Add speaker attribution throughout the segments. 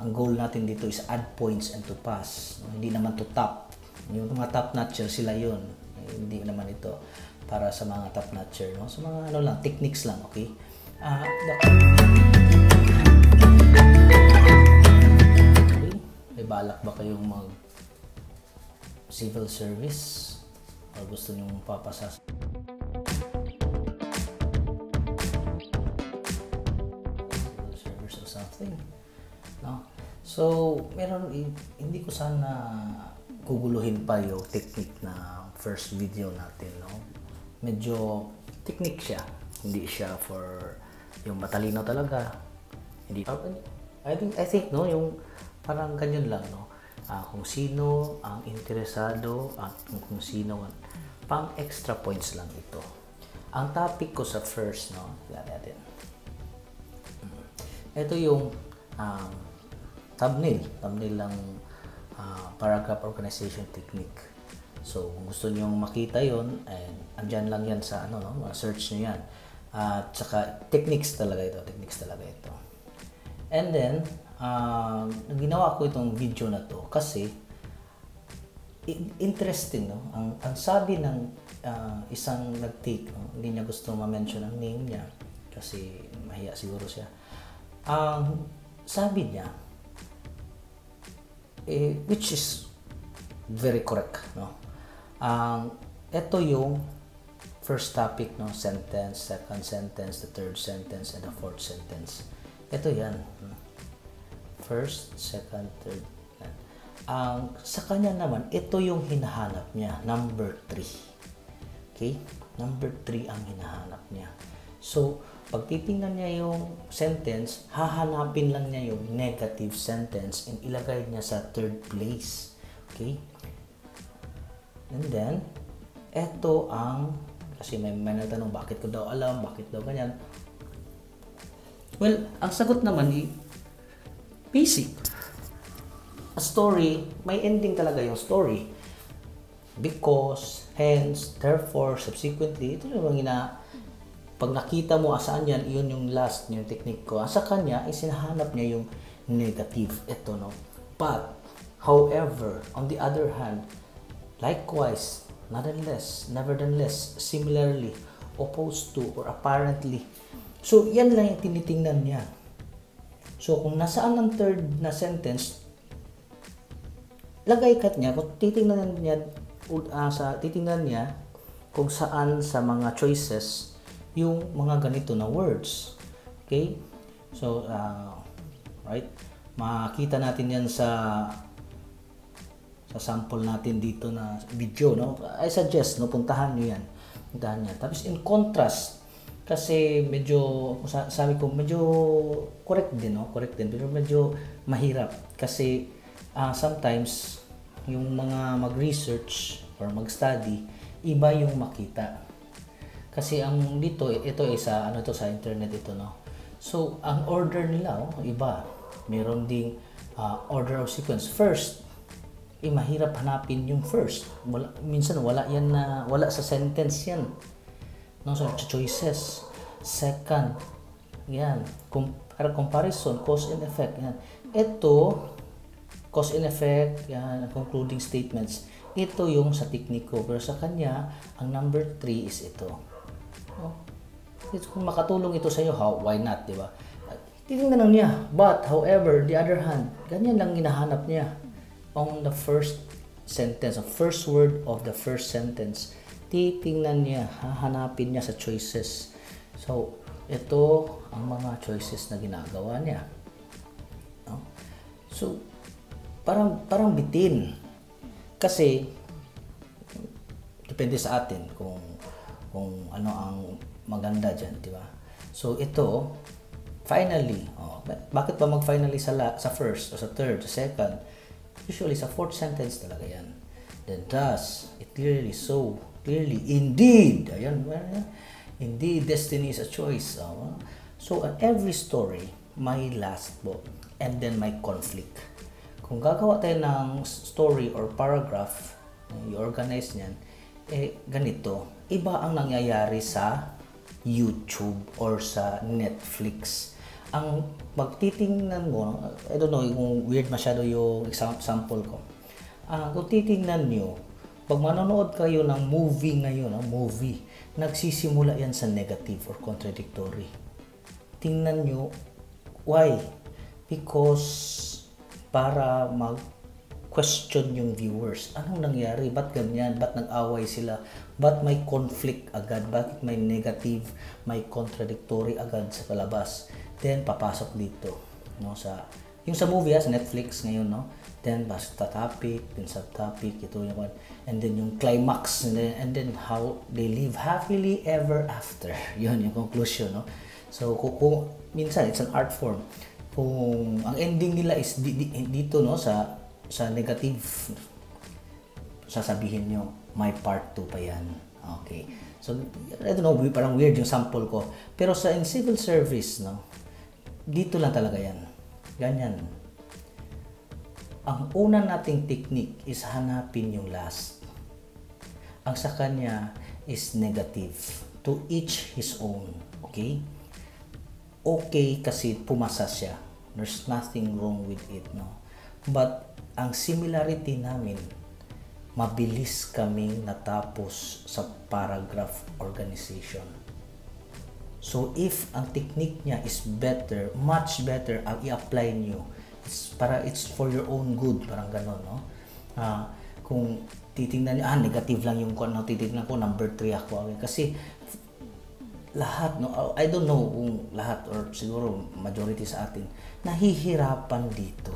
Speaker 1: ang goal natin dito is add points and to pass. Hindi naman to top. Yung mga top notcher sila yun. Hindi naman ito para sa mga top notcher, no? So mga ano lang, techniques lang, okay? May balak ba kayong mag civil service o gusto niyo papasa civil service or something, no? So meron, hindi ko sana guguluhin pa yung technique na first video natin, no? Medyo technique siya, hindi siya for yung matalino talaga. Hindi, I think no, yung parang ganyan lang, no? Kung sino ang interesado at kung sino, pang extra points lang ito. Ang topic ko sa first, no, natin. Ito yung thumbnail lang, paragraph organization technique. So kung gusto niyo makita yon, andyan lang yan sa ano, no, search niyo yan. At saka techniques talaga ito. And then ginawa ko itong video na to kasi interesting, no? Ang sabi ng isang nag-take, no? Hindi niya gusto ma-mention ang name niya kasi mahiya siguro siya. Sabi niya, which is very correct, no? Ito yung first topic, no? Sentence, second sentence, the third sentence, and the fourth sentence. Ito yan. First, second, third. Sa kanya naman, ito yung hinahanap niya, number 3. Okay? Number 3 ang hinahanap niya. So, pag titingnan niya yung sentence, hahanapin lang niya yung negative sentence and ilagay niya sa third place. Okay? And then, ito ang, kasi may nagtanong, bakit ko daw alam, bakit daw ganyan. Well, ang sagot naman basic. A story, may ending talaga yung story. Because, hence, therefore, subsequently, ito yung pag nakita mo saan yan, yun yung last, yung technique ko. Sa kanya, isinahanap niya yung negative. Ito, no? But, however, on the other hand, likewise, nevertheless, similarly, opposed to, or apparently. So, yan lang yung tinitingnan niya. So, kung nasaan ang third na sentence, lagay kat niya, kung titingnan niya kung saan sa mga choices yung mga ganito na words. Okay? So, right? Makita natin yan sa sample natin dito na video, no? I suggest, no, puntahan nyo yan. Puntahan niya. Tapos in contrast, kasi medyo, sabi ko, medyo correct din, no? Correct din, pero medyo mahirap. Kasi sometimes, yung mga mag-research or mag-study, iba yung makita. Kasi ang dito, ito sa, ano to, sa internet ito, no? So, ang order nila, iba. Meron ding order of sequence. First, mahirap hanapin yung first. Minsan, wala yan na, wala sa sentence yan. No, so choices. Second, yan, comparison, cause and effect. Yan. Ito, cause and effect, yan, concluding statements. Ito yung sa technique ko. Pero sa kanya, ang number 3 is ito. No? Kung makatulong ito sa iyo, why not, di ba? Titingnan lang niya. But, however, the other hand, ganyan lang hinahanap niya. On the first sentence, the first word of the first sentence, titingnan niya, hahanapin niya sa choices. So, ito ang mga choices na ginagawa niya. No? So, parang bitin. Kasi, depende sa atin kung ano ang maganda dyan, di ba? So, ito, finally, bakit ba mag-finally sa first, o sa third, sa second? Usually, sa fourth sentence talaga yan. Then, thus, it clearly so, clearly, indeed, ayan, indeed, destiny is a choice. So, every story, may last book, and then may conflict. Kung gagawa tayo ng story or paragraph, i-organize niyan, ganito, iba ang nangyayari sa YouTube or sa Netflix. ang pagtitingnan mo, I don't know kung weird masyado yung example ko. Kung titingnan nyo, pag manonood kayo ng movie ngayon, movie, nagsisimula yan sa negative or contradictory. Tingnan nyo, why? Because para mag-question yung viewers. Anong nangyari? Ba't ganyan? Ba't nag-away sila? Ba't may conflict agad? Ba't may negative, may contradictory agad sa palabas? Then, papasok dito. No, yung sa movie, sa Netflix ngayon, no? Then, basta topic, then subtopic, ito yung one. And then, yung climax, and then how they live happily ever after. Yun, yung conclusion, no? So, kung minsan, it's an art form. Kung ang ending nila is dito, no, sa negative, sasabihin nyo, may part 2 pa yan. Okay. So, I don't know, parang weird yung sample ko. Pero in civil service, no, dito lang talaga yan. Ganyan. Ang una nating technique is hanapin yung last. Ang sa kanya is negative. To each his own. Okay? Okay kasi pumasa siya. There's nothing wrong with it, no? But ang similarity namin, mabilis kaming natapos sa paragraph organization. So if ang technique niya is better, much better, ang i-apply niyo, it's for your own good, parang gano'n, no? Kung titingnan niyo, negative lang yung titingnan ko, number 3 ako. Kasi lahat, no, I don't know kung lahat or siguro majority sa atin, nahihirapan dito.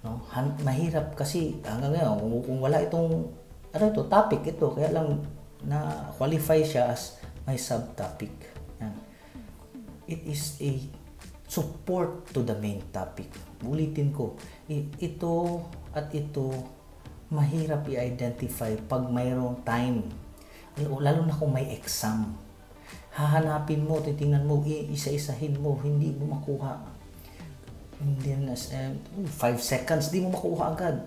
Speaker 1: No? Mahirap kasi hanggang ngayon, kung wala itong topic ito, kaya lang na qualify siya as may subtopic. Yan. It is a support to the main topic. Ulitin ko, ito at ito mahirap i-identify pag mayroong time. Lalo na kung may exam. Hahanapin mo, titingnan mo, isa-isahin mo, hindi mo makuha. Hindi na 5 seconds, di mo makuha agad.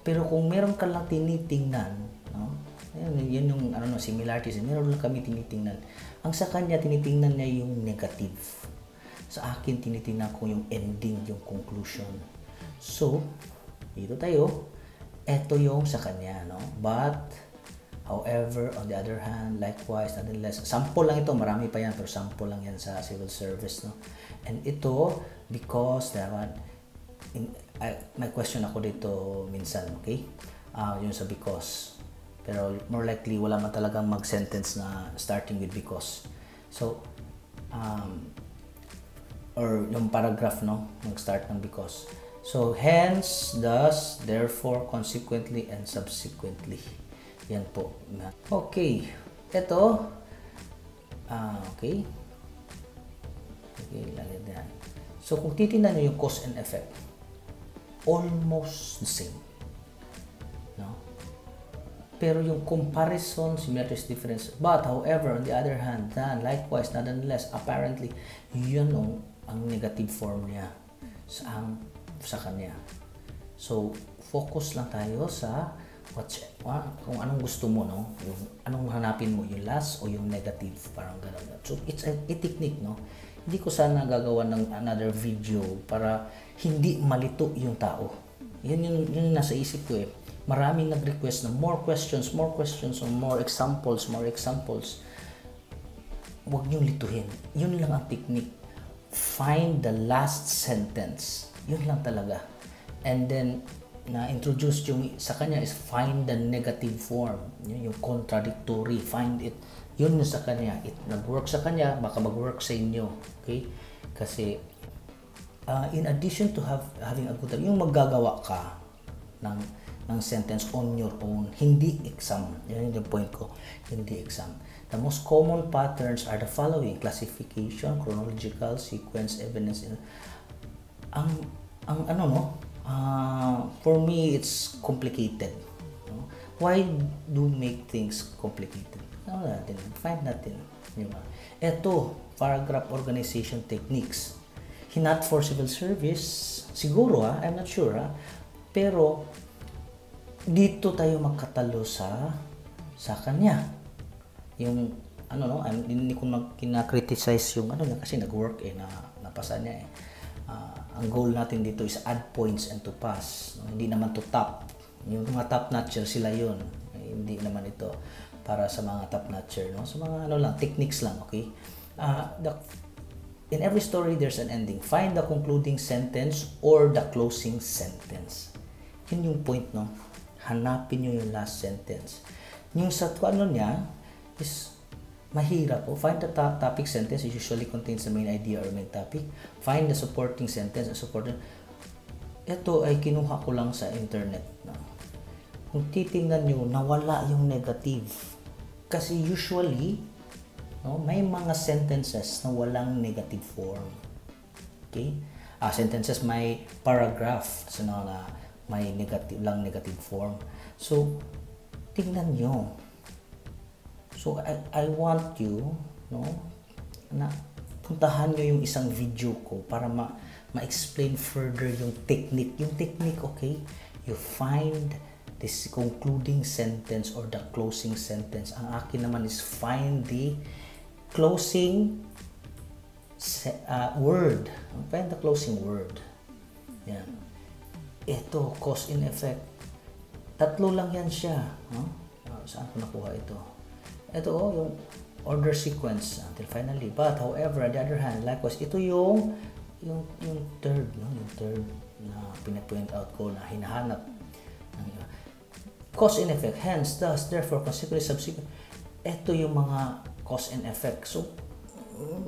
Speaker 1: Pero kung meron ka lang tinitingnan, no? Yan yung similarities. Meron lang kami tinitingnan. Ang sa kanya, tinitingnan niya yung negative. Sa akin, tinitingnan ko yung ending, yung conclusion. So, dito tayo. Ito yung sa kanya, no? But, however, on the other hand, likewise, nonetheless, sample lang ito, marami pa yan, pero sample lang yan sa civil service, no? And ito, because, may question ako dito minsan, okay? Yun sa because. Pero more likely, wala man talagang mag-sentence na starting with because. So, or yung paragraph, no? Mag-start ng because. So, hence, thus, therefore, consequently, and subsequently. Yan po. Okay. Ito. Okay. Okay, lagyan yan. So, kung titignan nyo yung cause and effect, almost the same. No? Pero yung comparison, similarities, difference. But, however, on the other hand, then, likewise, nonetheless, apparently, yun ang negative form niya sa kanya. So, focus lang tayo sa kung anong gusto mo, no? Yung anong hanapin mo, yung last o yung negative, parang gano'n. So, it's a technique, no? Hindi ko sana gagawa ng another video para hindi malito yung tao. Yun yung nasa isip ko eh. Maraming nag-request ng more questions, or more examples. Huwag niyong lituhin. Yun lang ang technique. Find the last sentence. Yun lang talaga. And then, na-introduce yung sa kanya is find the negative form. Yun yung contradictory. Find it. Yun yung sa kanya. It nag-work sa kanya, baka mag-work sa inyo. Okay? Kasi, in addition to having a good time, yung maggagawa ka ng sentence on your own, hindi exam. Yan yung point ko. Hindi exam. The most common patterns are the following: classification, chronological, sequence, evidence. For me, it's complicated. No? Why do make things complicated? Find natin. Ito, paragraph organization techniques. Not for civil service, siguro I'm not sure pero dito tayo magkatalo sa kanya. Yung hindi ko kinakriticize yung kasi nag-work na napasa niya eh. Ang goal natin dito is add points and to pass, no? Hindi naman to top. Yung mga top notcher sila yun, hindi naman ito para sa mga top notcher, no? Sa mga ano lang, techniques lang, okay? In every story there's an ending. Find the concluding sentence or the closing sentence. Yun yung point, no? Hanapin nyo yung last sentence. Yung sa ano niya is mahirap po. Find the topic sentence. It usually contains the main idea or main topic. Find the supporting sentence. Ito ay kinuha ko lang sa internet. No? Kung titingnan nyo, nawala yung negative. Kasi usually, no, may mga sentences na walang negative form. Okay? Sentences may paragraph. So, na may negative form. So, tingnan nyo. So, I want you, no, na puntahan nyo yung isang video ko para ma-explain further yung technique. Yung technique, okay? You find this concluding sentence or the closing sentence. Ang akin naman is find the closing word. Find the closing word. Yan. Ito, cause and effect. Tatlo lang yan siya. No? Saan ko nakuha ito? Ito, yung order sequence until finally. But, however, on the other hand, likewise, ito yung third, no? Yung third na pinapoint out ko na hinahanap. Cause and effect. Hence, thus, therefore, consequently, subsequent. Ito yung mga cause and effect. So,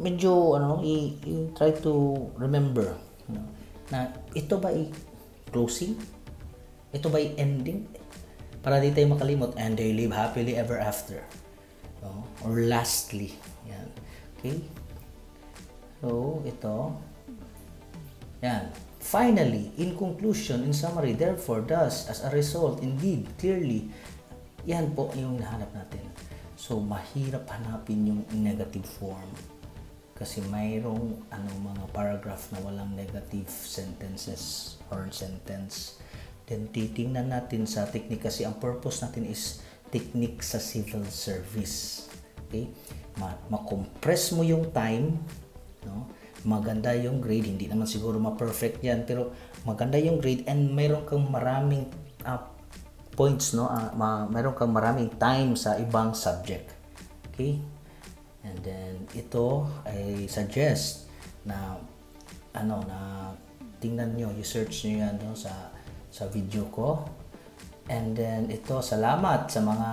Speaker 1: medyo, you try to remember, na ito ba closing? Ito ba ending? Para di tayo makalimot, and they live happily ever after. No? Or lastly. Yan. Okay? So, ito. Yan. Finally, in conclusion, in summary, therefore, thus, as a result, indeed, clearly, yan po yung nahanap natin. So, mahirap hanapin yung negative form. Kasi mayroong mga paragraph na walang negative sentences or sentence. Then titingnan natin sa technique kasi ang purpose natin is technique sa civil service. Okay? Ma-compress mo yung time, no? Maganda yung grade, hindi naman siguro ma-perfect yan, pero maganda yung grade and mayroon kang maraming points, no? Mayroon kang maraming time sa ibang subject. Okay? And then ito I suggest na na tingnan nyo, you-search nyo yan, no, sa video ko. And then ito, salamat sa mga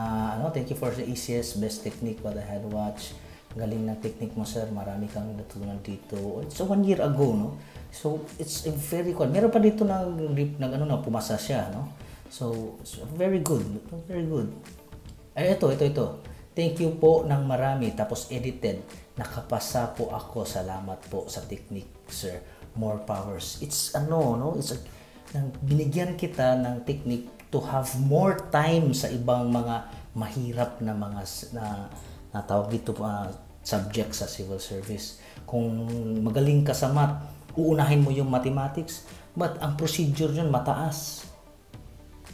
Speaker 1: thank you for the easiest best technique what I had watched. Galing na technique mo, sir. Marami kang natutunan dito. So 1 year ago, no? So it's a very cool. Meron pa dito pumasa siya, no? So very good. Very good. Ay, ito. Thank you po ng marami. Tapos edited. Nakapasa po ako. Salamat po sa technique, sir. More powers. It's it's binigyan kita ng technique to have more time sa ibang mga mahirap na mga na tawag dito subject sa civil service. Kung magaling ka sa math, uunahin mo yung mathematics, but ang procedure yun mataas.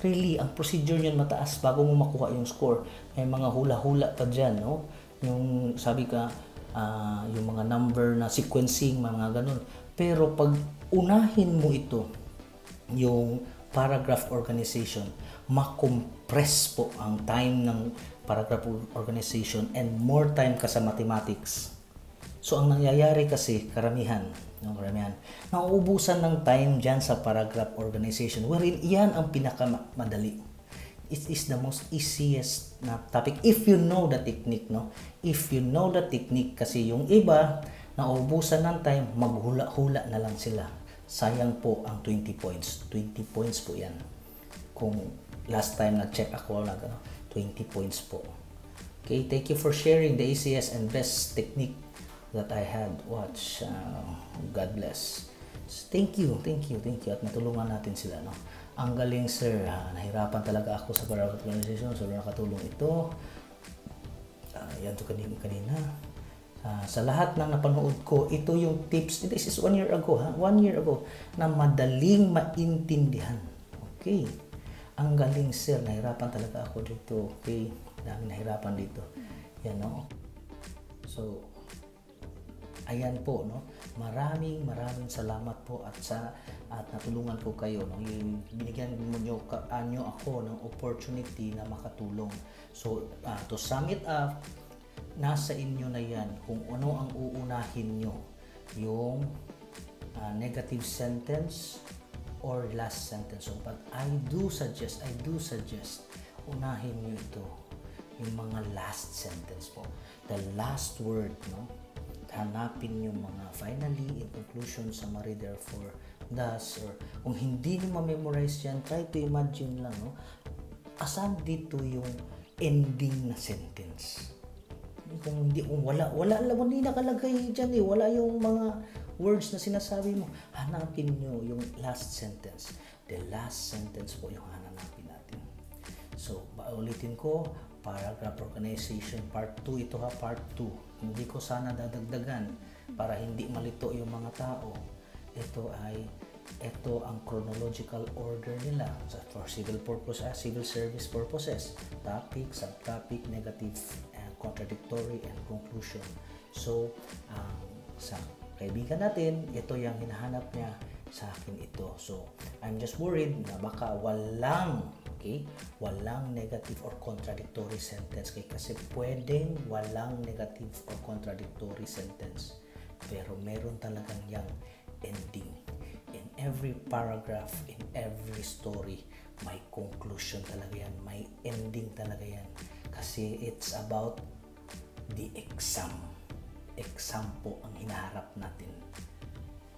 Speaker 1: Really, ang procedure yun mataas bago mo makuha yung score. May mga hula-hula pa dyan, no? Yung sabi ka, yung mga number na sequencing, mga ganun. Pero pag unahin mo ito, yung paragraph organization, makompress po ang time ng paragraph organization and more time ka sa mathematics. So ang nangyayari kasi karamihan, nauubusan ng time dyan sa paragraph organization, wherein iyan ang pinakamadali. It is the most easiest na topic if you know the technique, no? If you know the technique, kasi yung iba nauubusan ng time, maghula-hula na lang sila. Sayang po ang 20 points. 20 points po yan. Kung last time na-check ako, 20 points po. Okay, thank you for sharing the easiest and best technique that I had watched. God bless. Thank you. At natulungan natin sila, no? Ang galing, sir. Nahirapan talaga ako sa paragraph organization. So, nakatulong ito. Yan to kanina. Sa lahat ng napanood ko, ito yung tips. This is 1 year ago, 1 year ago, na madaling maintindihan. Okay. Ang galing, sir. Nahirapan talaga ako dito. Okay. Dami nahirapan dito. Yan, no? So, Ayan po, no? Maraming salamat po at natulungan ko kayo, no? Yung binigyan mo nyo ako ng opportunity na makatulong. So, to sum it up, nasa inyo na yan kung ano ang uunahin nyo, yung negative sentence or last sentence. So, but I do suggest, unahin nyo ito, yung mga last sentence po. The last word, no? Hanapin yung mga finally, in conclusion, summary, therefore, thus, or kung hindi nyo ma-memorize yan, try to imagine lang, no? Asan dito yung ending na sentence? Kung hindi nakalagay dyan wala yung mga words na sinasabi mo, hanapin nyo yung last sentence. The last sentence po yung hanapin natin. So, ulitin ko, paragraph organization part 2 ito part 2. Hindi ko sana dadagdagan para hindi malito yung mga tao. Ito ang chronological order nila for civil service purposes. Topic, subtopic, negative, contradictory, and conclusion. So, sa kaibigan natin, ito yung hinahanap niya sa akin ito. So, I'm just worried na baka walang negative or contradictory sentence kasi pwedeng walang negative or contradictory sentence pero meron talagang yung ending. In every paragraph, in every story, may conclusion talaga yan, may ending talaga yan kasi it's about the exam po ang hinaharap natin.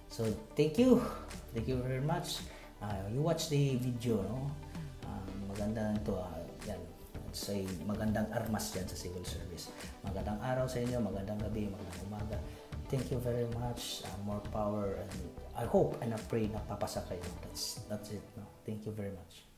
Speaker 1: So thank you very much. You watch the video, no? Maganda ito, yan. Say, magandang armas yan sa civil service. Magandang araw sa inyo, magandang gabi, magandang umaga. Thank you very much. More power, and I hope and I pray na papasa kayo. That's it. No? Thank you very much.